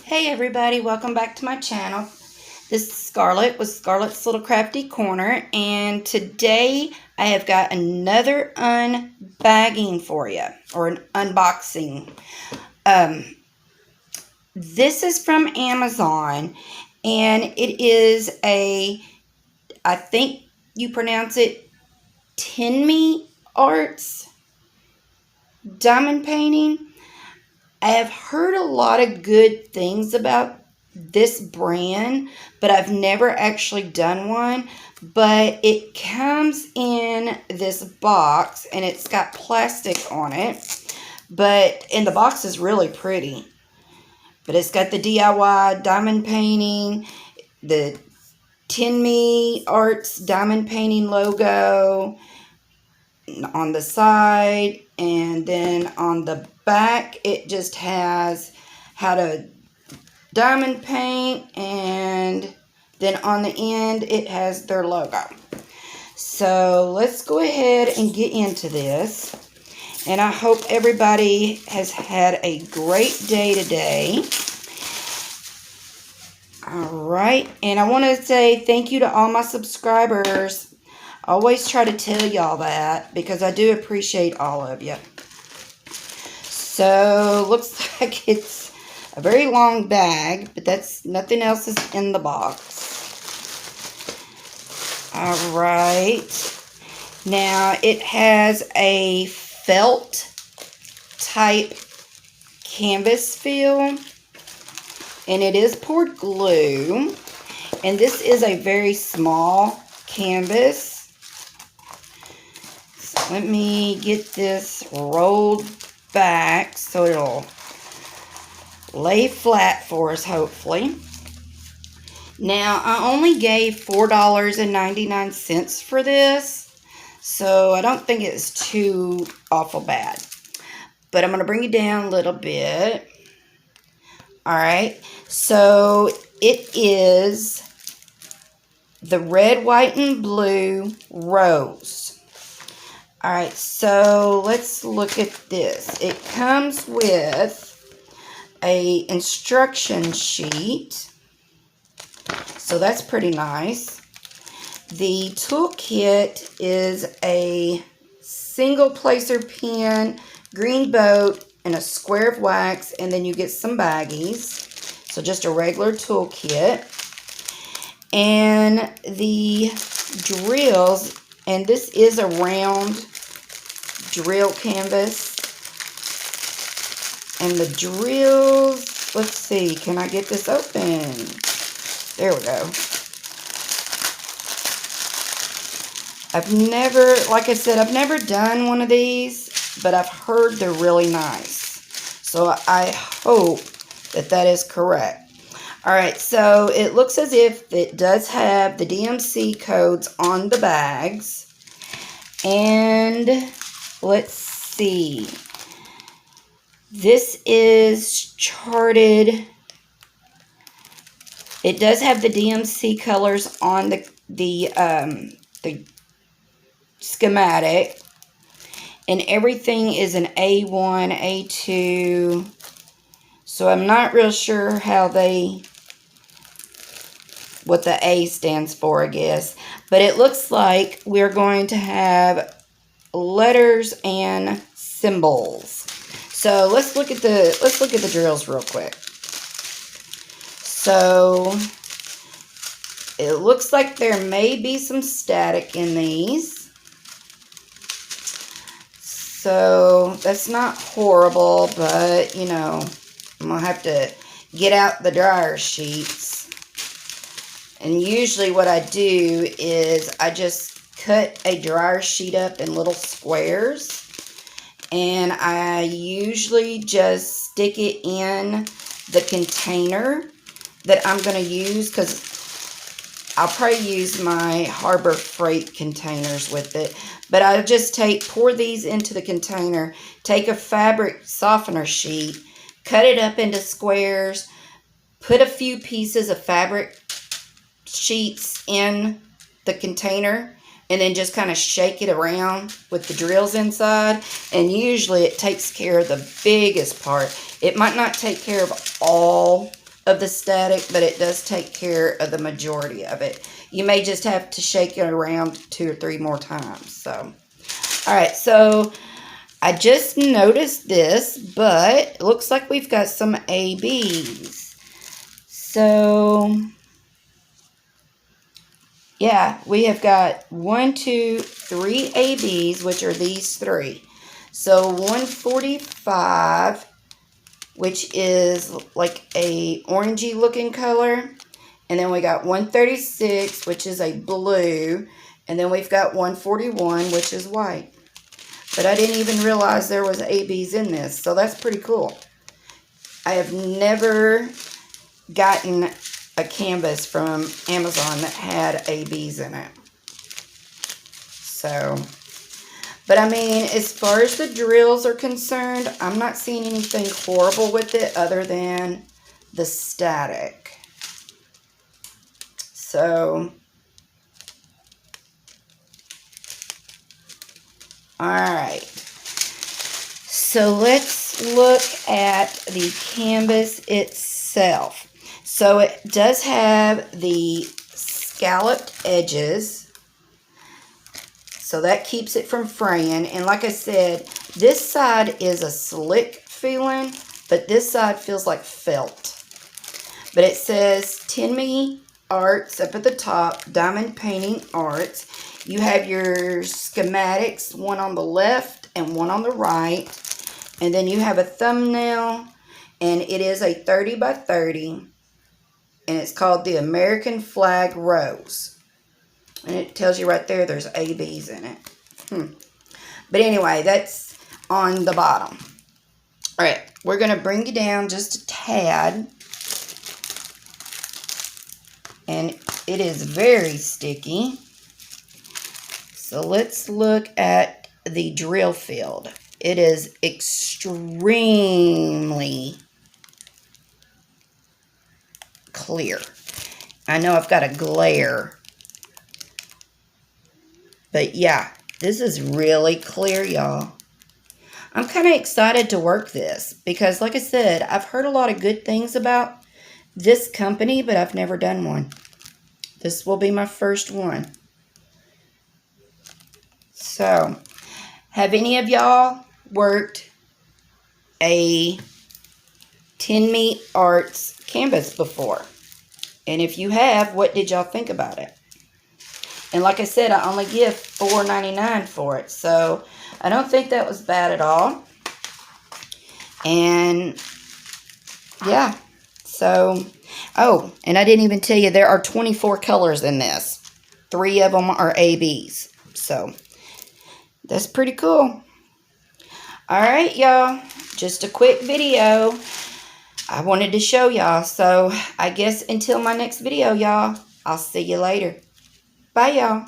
Hey everybody, welcome back to my channel. This is Scarlett with Scarlett's Little Crafty Corner, and today I have got another unbagging for you, or an unboxing. This is from Amazon, and it is a, I think you pronounce it Tinmi Arts diamond painting. I have heard a lot of good things about this brand, but I've never actually done one. But it comes in this box, and it's got plastic on it. And the box is really pretty. But it's got the DIY diamond painting, the Tinmi Arts diamond painting logo on the side, and then on the back it just has how to diamond paint, and then on the end it has their logo. So let's go ahead and get into this, and I hope everybody has had a great day today. Alright, and I want to say thank you to all my subscribers. I always try to tell y'all that because I do appreciate all of you. So, looks like it's a very long bag, but that's nothing else is in the box. Alright. Now, it has a felt type canvas feel, and it is poured glue, and this is a very small canvas. Let me get this rolled back so it'll lay flat for us, hopefully. Now, I only gave $4.99 for this, so I don't think it's too awful bad. But I'm going to bring it down a little bit. Alright, so it is the red, white, and blue rose. Alright, so let's look at this. It comes with a instruction sheet, so that's pretty nice. The toolkit is a single placer pen, green boat, and a square of wax, and then you get some baggies. So just a regular toolkit. And the drills, and this is a round drill canvas. And the drills, let's see, can I get this open? There we go. I've never, like I said, I've never done one of these, but I've heard they're really nice. So I hope that that is correct. Alright, so it looks as if it does have the DMC codes on the bags. And let's see. This is charted. It does have the DMC colors on the schematic. And everything is an A1, A2. So I'm not real sure what the A stands for, I guess. But it looks like we're going to have letters and symbols. So let's look at the drills real quick. So it looks like there may be some static in these. So that's not horrible, but you know, I'm going to have to get out the dryer sheets. And usually what I do is I just cut a dryer sheet up in little squares. And I usually just stick it in the container that I'm going to use, because I'll probably use my Harbor Freight containers with it. But I'll just pour these into the container, take a fabric softener sheet, cut it up into squares, put a few pieces of fabric sheets in the container, and then just kind of shake it around with the drills inside. And usually it takes care of the biggest part. It might not take care of all of the static, but it does take care of the majority of it. You may just have to shake it around 2 or 3 more times. So, all right, so I just noticed this, but it looks like we've got some ABs. So, yeah, we have got 1, 2, 3 ABs, which are these 3. So 145, which is like a orangey looking color. And then we got 136, which is a blue. And then we've got 141, which is white. But I didn't even realize there was ABs in this. So that's pretty cool. I have never gotten a canvas from Amazon that had ABs in it. So, but I mean, as far as the drills are concerned, I'm not seeing anything horrible with it other than the static. So, alright. So let's look at the canvas itself. So it does have the scalloped edges. So that keeps it from fraying. And like I said, this side is a slick feeling, but this side feels like felt. But it says Tinmi Arts up at the top, Diamond Painting Arts. You have your schematics, one on the left and one on the right. And then you have a thumbnail, and it is a 30 by 30. And it's called the American Flag Rose. And it tells you right there there's ABs in it. But anyway, that's on the bottom. All right, we're going to bring you down just a tad. And it is very sticky. So let's look at the drill field. It is extremely clear. I know I've got a glare. But yeah, this is really clear, y'all. I'm kind of excited to work this because, like I said, I've heard a lot of good things about this company, but I've never done one. This will be my first one. So, have any of y'all worked a Tinmi Arts canvas before? And if you have, what did y'all think about it? And like I said, I only give $4.99 for it. So, I don't think that was bad at all. And, yeah. So, oh, and I didn't even tell you, there are 24 colors in this. 3 of them are ABs. So, that's pretty cool. Alright, y'all. Just a quick video. I wanted to show y'all. So, I guess until my next video, y'all, I'll see you later. Bye, y'all.